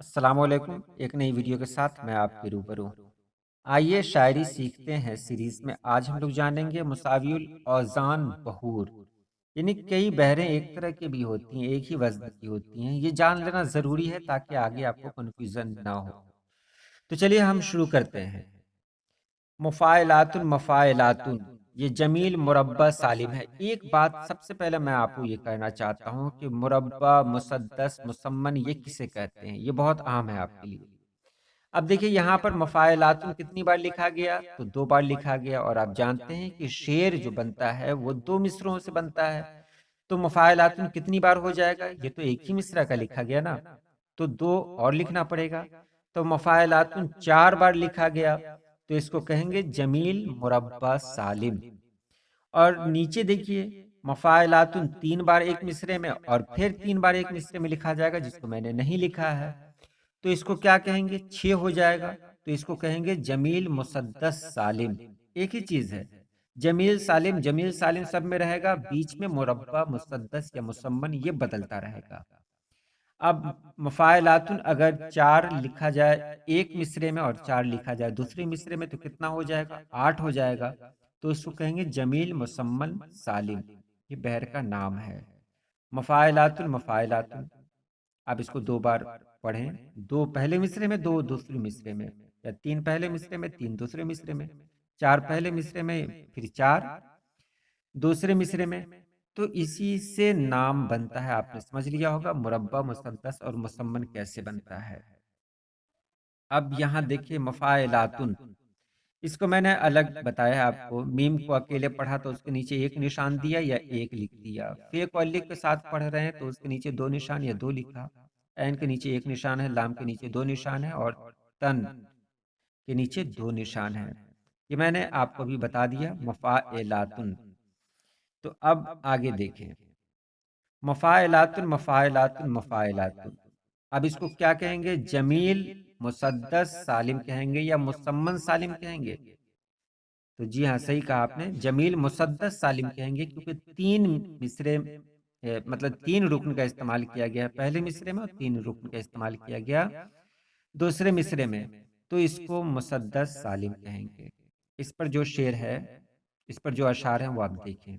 السلام علیکم، ایک نئی ویڈیو کے ساتھ میں آپ کے روبرو ہوں۔ آئیے شاعری سیکھتے ہیں سیریز میں آج ہم لوگ جانیں گے مساوی الاوزان بہور، یعنی کئی بحریں ایک طرح کی بھی ہوتی ہیں، ایک ہی وزن کی ہوتی ہیں۔ یہ جان لینا ضروری ہے تاکہ آگے آپ کو کنفیوژن نہ ہو۔ تو چلیے ہم شروع کرتے ہیں۔ مفاعلات مفاعلات، یہ جمیل مربع سالم ہے۔ ایک بات سب سے پہلے میں آپ کو یہ کہنا چاہتا ہوں کہ مربع، مسدس، مسمن یہ کسے کہتے ہیں، یہ بہت عام ہے آپ کے لیے۔ اب دیکھیے یہاں پر مفاعلات کتنی بار لکھا گیا تو 2 بار لکھا گیا، اور آپ جانتے ہیں کہ شعر جو بنتا ہے وہ 2 مصرعوں سے بنتا ہے، تو مفاعلات کتنی بار ہو جائے گا؟ یہ تو ایک ہی مصرع کا لکھا گیا نا، تو 2 اور لکھنا پڑے گا۔ تو مفاعلات 4 بار لکھا گیا تو اس کو کہیں گے جمیل مربع سالم۔ اور نیچے دیکھیے مفاعلات 3 بار ایک مصرے میں اور پھر 3 بار ایک مصرے میں لکھا جائے گا، جس کو میں نے نہیں لکھا ہے، تو اس کو کیا کہیں گے؟ 6 ہو جائے گا تو اس کو کہیں گے جمیل مسدس سالم۔ ایک ہی چیز ہے، جمیل سالم، جمیل سالم سب میں رہے گا، بیچ میں مربع، مسدس یا مسمن یہ بدلتا رہے گا۔ اب مفاعلات اگر 4 لکھا جائے ایک مصرے میں اور 4 لکھا جائے دوسرے مصرے میں تو کتنا ہو جائے گا؟ 8 ہو جائے گا، تو اس کو کہیں گے جمیل مسمن سالم، یہ بحر کا نام ہے۔ مفاعلات المفاعلات، اب اس کو 2 بار پڑھیں، 2 پہلے مصرے میں، 2 دوسرے مصرے میں، یا 3 پہلے مصرے میں، 3 دوسرے مصرے میں، 4 پہلے مصرے میں، پھر 4 دوسرے مصرے میں، تو اسی سے نام بنتا ہے۔ آپ نے سمجھ لیا ہوگا مربع، مسدس اور مسمن کیسے بنتا ہے۔ اب یہاں دیکھیے مفاعلاتن، اس کو میں نے الگ بتایا آپ کو۔ میم کو اکیلے پڑھا تو اس کے نیچے ایک نشان دیا یا ایک لکھ دیا، فے کو الف کے ساتھ پڑھ رہے ہیں تو اس کے نیچے 2 نشان یا 2 لکھا، عین کے نیچے 1 نشان ہے، لام کے نیچے 2 نشان ہے، اور تن کے نیچے 2 نشان ہے۔ یہ میں نے آپ کو بھی بتا دیا مفاعلاتن۔ تو اب آگے دیکھیں مفاعلات مفاعلات مفاعلات، اب اس کو کیا کہیں گے؟ جمیل مسدس سالم کہیں گے یا مسمن سالم کہیں گے؟ تو جی ہاں، صحیح کہا آپ نے، جمیل مسدس سالم کہیں گے، کیونکہ 3 مصرے مطلب 3 رکن کا استعمال کیا گیا ہے پہلے مصرے میں، اور 3 رکن کا استعمال کیا گیا دوسرے مصرے میں، تو اس کو مسدس سالم کہیں گے۔ اس پر جو شعر ہے، اس پر جو اشعار ہیں وہ آپ دیکھیں۔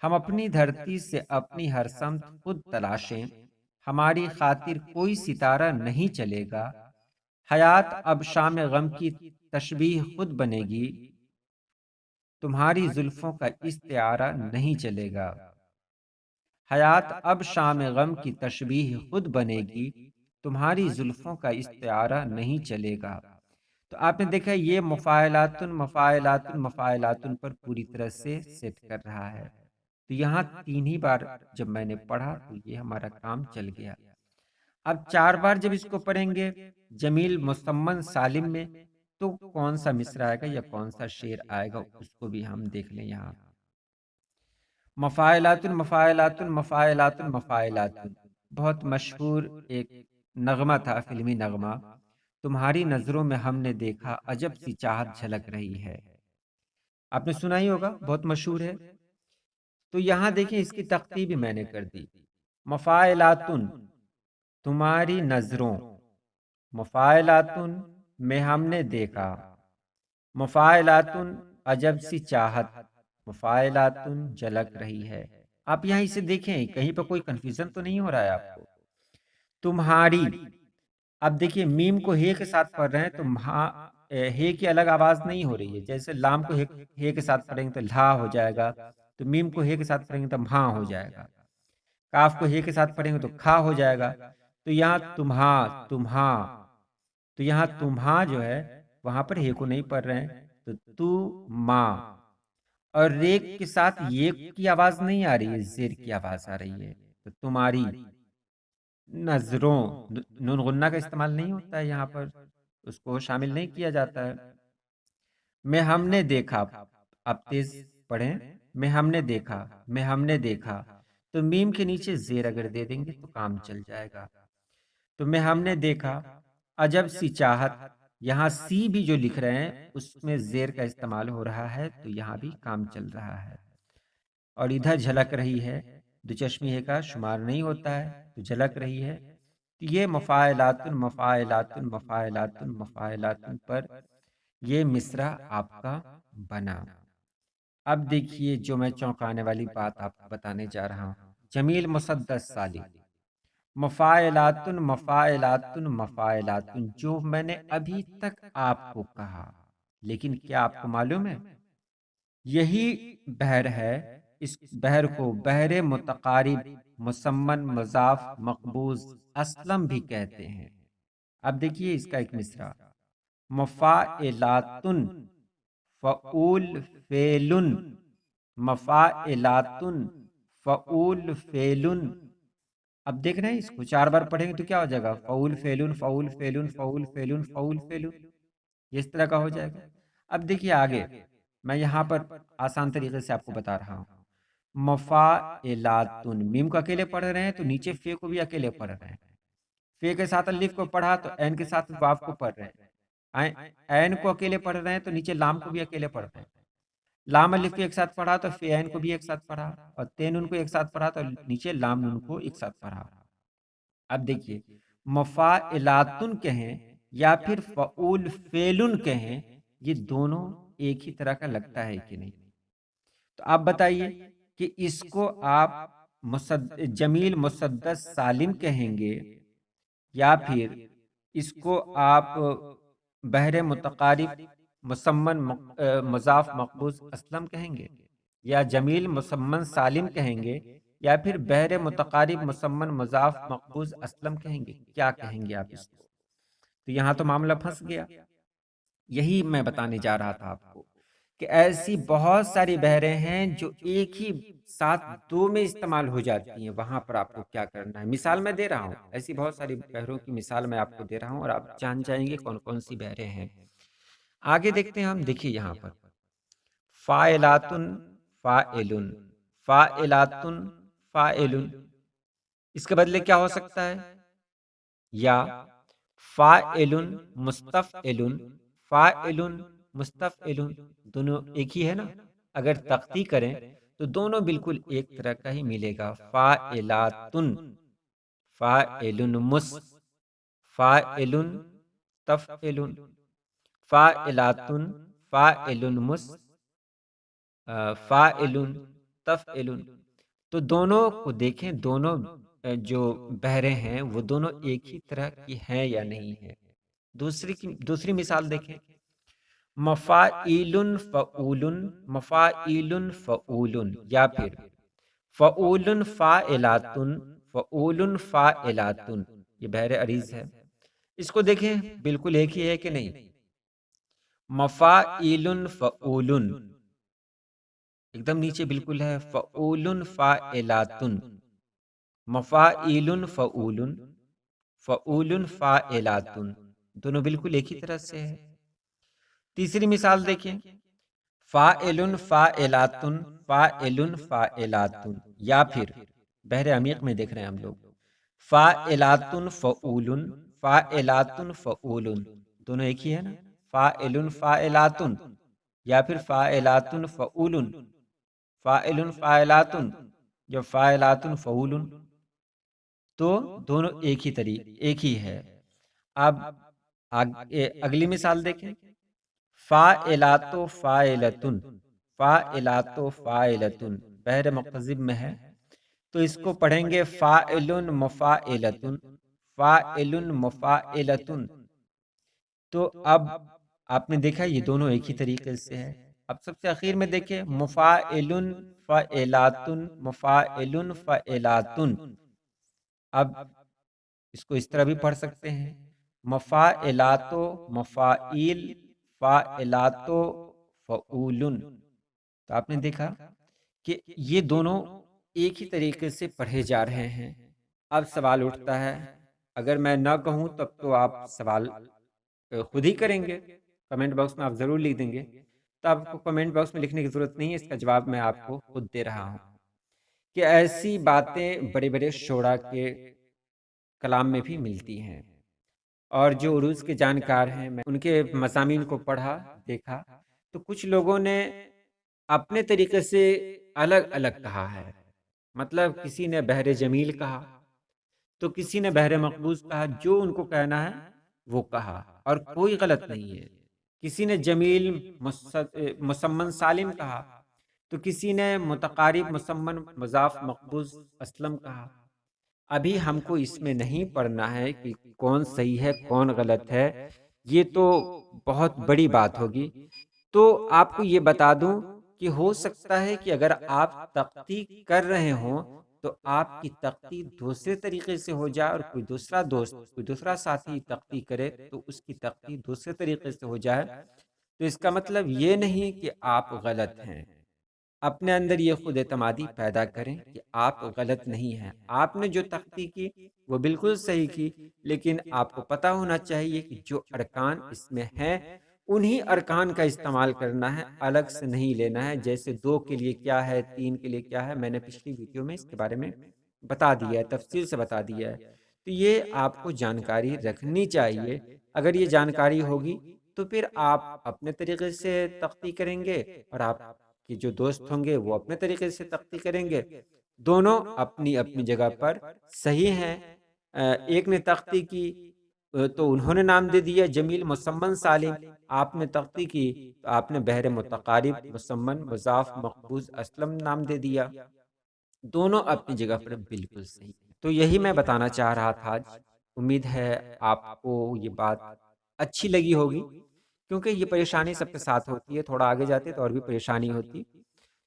ہم اپنی دھرتی سے اپنی ہر سمت خود تلاشیں، ہماری خاطر کوئی ستارہ نہیں چلے گا، حیات اب شام غم کی تشبیہ خود بنے گی، تمہاری زلفوں کا استعارہ نہیں چلے گا۔ حیات اب شام غم کی تشبیہ خود بنے گی، تمہاری زلفوں کا استعارہ نہیں چلے گا۔ تو آپ نے دیکھا یہ مفاعلاتن مفاعلاتن مفاعلاتن پر پوری طرح سے سیٹ کر رہا ہے۔ تو یہاں 3 ہی بار جب میں نے پڑھا تو یہ ہمارا کام چل گیا۔ اب 4 بار جب اس کو پڑھیں گے جمیل مسمن سالم میں، تو کون سا مصرع آئے گا یا کون سا شعر آئے گا اس کو بھی ہم دیکھ لیں۔ یہاں مفاعلات مفاعلات مفاعلات مفاعلات، بہت مشہور ایک نغمہ تھا، فلمی نغمہ، تمہاری نظروں میں ہم نے دیکھا عجب سی چاہت جھلک رہی ہے، آپ نے سنا ہی ہوگا، بہت مشہور ہے۔ تو یہاں دیکھیں اس کی تختی بھی میں نے کر دی، مفاعلاتن تمہاری نظروں، مفاعلاتن میں ہم نے دیکھا، مفاعلاتن عجب سی چاہت، مفاعلاتن جھلک رہی ہے۔ آپ یہاں اسے دیکھیں، کہیں پہ کوئی کنفیوژن تو نہیں ہو رہا ہے آپ کو؟ تمہاری، اب دیکھیے میم کو ہے کے ساتھ پڑھ رہے ہیں تو ہے کی الگ آواز نہیں ہو رہی ہے، جیسے لام کو ہے کے ساتھ پڑھیں گے تو لا ہو جائے گا، تو میم کو ہے کے ساتھ پڑھیں گے تو مہاں ہو جائے گا، کاف کو ہے کے ساتھ پڑھیں گے تو کھا ہو جائے گا۔ تو یہاں تمہاں، تو یہاں تمہاں جو ہے وہاں پر ہے کو نہیں پڑھ رہے ہیں، تو ماں، اور ریک کے ساتھ یہ کی آواز نہیں آ رہی ہے، زیر کی آواز آ رہی ہے، تو تمہاری نظروں، نون غنہ کا استعمال نہیں ہوتا ہے یہاں پر، اس کو شامل نہیں کیا جاتا ہے۔ میں ہم نے دیکھا، اب تیز پڑھیں، میں ہم نے دیکھا، میں ہم نے دیکھا، تو میم کے نیچے زیر اگر دے دیں گے تو کام چل جائے گا۔ تو میں ہم نے دیکھا عجب سی چاہت، یہاں سی بھی جو لکھ رہے ہیں اس میں زیر کا استعمال ہو رہا ہے، تو یہاں بھی کام چل رہا ہے۔ اور ادھر جھلک رہی ہے، دو چشمی ہے کا شمار نہیں ہوتا ہے تو جھلک رہی ہے، یہ مفاعلاتن مفاعلاتن مفاعلاتن مفاعلاتن پر یہ مصرع آپ کا بنا۔ اب دیکھیے جو میں چونکانے والی بات آپ کو بتانے جا رہا ہوں، جمیل مسدس سالم، مفاعلاتن مفاعلاتن مفاعلاتن، جو میں نے ابھی تک آپ کو کہا، لیکن کیا آپ کو معلوم ہے یہی بحر ہے، اس بحر کو بحر متقارب مسمن مضاف مقبوض اسلم بھی کہتے ہیں۔ اب دیکھیے اس کا ایک مصرع، مفاعلاتن فعول فعلن، مفاعلاتن فعول فعلن۔ اب دیکھ رہے ہیں اس کو 4 بار پڑھیں گے تو کیا ہو جائے گا، فعول فعلن فعول فعلن فعول فعلن فعول فعلن، اس طرح کا ہو جائے گا۔ اب دیکھیے آگے میں یہاں پر آسان طریقے سے آپ کو بتا رہا ہوں، مفاعلاتن، میم کو اکیلے پڑھ رہے ہیں تو نیچے فے کو بھی اکیلے پڑھ رہے ہیں، فے کے ساتھ الف کو پڑھا تو عین کے ساتھ واو کو پڑھ رہے ہیں، عین کو اکیلے پڑھ رہے ہیں تو نیچے لام کو بھی اکیلے پڑھ رہے ہیں، لام الف کو ایک ساتھ پڑھا تو فے عین کو بھی ایک ساتھ پڑھا، اور تے نون کو ایک ساتھ پڑھا تو نیچے لام نون کو ایک ساتھ پڑھا۔ اب دیکھیے مفاعلاتن کہیں یا پھر فعول فعلن کہیں، یہ دونوں ایک ہی طرح کا لگتا ہے کہ نہیں؟ تو آپ بتائیے کہ اس کو آپ جمیل مسدس سالم کہیں گے یا پھر اس کو آپ بحر متقارب مسمن مضاف مقبوض اسلم کہیں گے، یا جمیل مسمن سالم کہیں گے، یا پھر بحر متقارب مسمن مضاف مقبوض اسلم کہیں گے؟ کیا کہیں گے آپ اس کو؟ تو یہاں تو معاملہ پھنس گیا۔ یہی میں بتانے جا رہا تھا آپ کو کہ ایسی بہت ساری بحریں ہیں جو ایک ہی ساتھ دو میں استعمال ہو جاتی ہیں، وہاں پر آپ کو کیا کرنا ہے۔ مثال میں دے رہا ہوں، ایسی بہت ساری بحروں کی مثال میں آپ کو دے رہا ہوں اور آپ جان جائیں گے کون کون سی بحریں ہیں۔ آگے دیکھتے ہیں ہم، دیکھیے یہاں پر فاعلاتن فاعلن، فاعلاتن فاعلن، اس کے بدلے کیا ہو سکتا ہے؟ یا فاعلن مستفعلن، فاعلن مستفعلن، دونوں ایک ہی ہے نا؟ اگر تختی کریں تو دونوں بالکل ایک طرح کا ہی ملے گا، فاعلاتن فاعلن مس، فاعلن تفعلن، فاعلاتن فاعلن مس، فاعلن تفعلن۔ تو دونوں کو دیکھیں، دونوں جو بحریں ہیں وہ دونوں ایک ہی طرح کی ہیں یا نہیں ہے۔ دوسری مثال دیکھیں، مفاعیل فعولن، مفاعیل فعولن، یا پھر فعولن فاعلاتن، فعولن فاعلاتن، یہ بحر عریض ہے۔ اس کو دیکھیں بالکل ایک ہی ہے کہ نہیں، مفاعیل فعولن، ایک دم نیچے بالکل ہے فعولن فاعلاتن، مفاعیل فعولن، فعولن فاعلاتن، دونوں بالکل ایک ہی طرح سے ہے۔ تیسری مثال دیکھیں، فاعلن فاعلاتن، فاعلن فاعلاتن، یا پھر بحر عمیق میں دیکھ رہے ہیں ہم لوگ، فاعلاتن فعولن، فاعلاتن فعولن، دونوں ایک ہی ہے نا، فاعلن فاعلاتن، یا پھر فاعلاتن فعولن، فاعلن فاعلاتن، یا فاعلاتن فعولن، تو دونوں ایک ہی ہے۔ اب اگلی مثال دیکھیں، فاعلات فاعلتن، فاعلات فاعلتن، بحر مقتضب میں ہے تو اس کو پڑھیں گے فاعلن مفاعلتن، فاعلن مفاعلتن۔ تو اب آپ نے دیکھا یہ دونوں ایک ہی طریقے سے ہے۔ اب سب سے اخیر میں دیکھیں، مفاعلن فاعلاتن، مفاعلن فاعلاتن، اب اس کو اس طرح بھی پڑھ سکتے ہیں، مفاعلات مفاعیل، فاعلات فعولن۔ تو آپ نے دیکھا کہ یہ دونوں ایک ہی طریقے سے پڑھے جا رہے ہیں۔ اب سوال اٹھتا ہے، اگر میں نہ کہوں تب تو آپ سوال خود ہی کریں گے، کمنٹ باکس میں آپ ضرور لکھ دیں گے، تو آپ کو کمنٹ باکس میں لکھنے کی ضرورت نہیں ہے، اس کا جواب میں آپ کو خود دے رہا ہوں کہ ایسی باتیں بڑے بڑے شعراء کے کلام میں بھی ملتی ہیں، اور جو عروض کے جانکار ہیں میں ان کے مضامین کو پڑھا دیکھا تو کچھ لوگوں نے اپنے طریقے سے الگ الگ کہا ہے، مطلب کسی نے بحر جمیل کہا، تو کسی نے بحر مقبوض کہا، جو ان کو کہنا ہے وہ کہا، اور کوئی غلط نہیں ہے۔ کسی نے جمیل مسمن سالم کہا، تو کسی نے متقارب مسمن مضاف مقبوض اسلم کہا۔ ابھی ہم کو اس میں نہیں پڑھنا ہے کہ کون صحیح ہے کون غلط ہے، یہ تو بہت بڑی بات ہوگی۔ تو آپ کو یہ بتا دوں کہ ہو سکتا ہے کہ اگر آپ تحقیق کر رہے ہوں تو آپ کی تحقیق دوسرے طریقے سے ہو جائے، اور کوئی دوسرا دوست، کوئی دوسرا ساتھی تحقیق کرے تو اس کی تحقیق دوسرے طریقے سے ہو جائے، تو اس کا مطلب یہ نہیں کہ آپ غلط ہیں۔ اپنے اندر یہ خود اعتمادی پیدا کریں کہ آپ غلط نہیں ہیں، آپ نے جو تحقیق کی وہ بالکل صحیح کی، لیکن آپ کو پتہ ہونا چاہیے کہ جو ارکان اس میں ہیں انہی ارکان کا استعمال کرنا ہے، الگ سے نہیں لینا ہے۔ جیسے 2 کے لیے کیا ہے، 3 کے لیے کیا ہے، میں نے پچھلی ویڈیو میں اس کے بارے میں بتا دیا ہے، تفصیل سے بتا دیا ہے۔ تو یہ آپ کو جانکاری رکھنی چاہیے۔ اگر یہ جانکاری ہوگی تو پھر آپ اپنے طریقے سے تحقیق کریں گے، اور آپ کہ جو دوست ہوں گے وہ اپنے طریقے سے تحقیق کریں گے۔ دونوں اپنی اپنی جگہ پر صحیح ہیں۔ ایک نے تحقیق کی تو انہوں نے نام دے دیا جمیل مسمن سالم، آپ نے تحقیق کی تو آپ نے بحر متقارب مسمن مضاف مقبوض اسلم نام دے دیا۔ دونوں اپنی جگہ پر بالکل صحیح۔ تو یہی میں بتانا چاہ رہا تھا آج۔ امید ہے آپ کو یہ بات اچھی لگی ہوگی، کیونکہ یہ پریشانی سب کے ساتھ ہوتی ہے، تھوڑا آگے جاتے تو اور بھی پریشانی ہوتی۔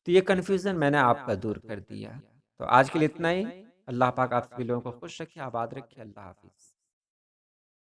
تو یہ کنفیوژن میں نے آپ کا دور کر دیا۔ تو آج کے لیے اتنا ہی۔ اللہ پاک آپ سبھی لوگوں کو خوش رکھے، آباد رکھے۔ اللہ حافظ۔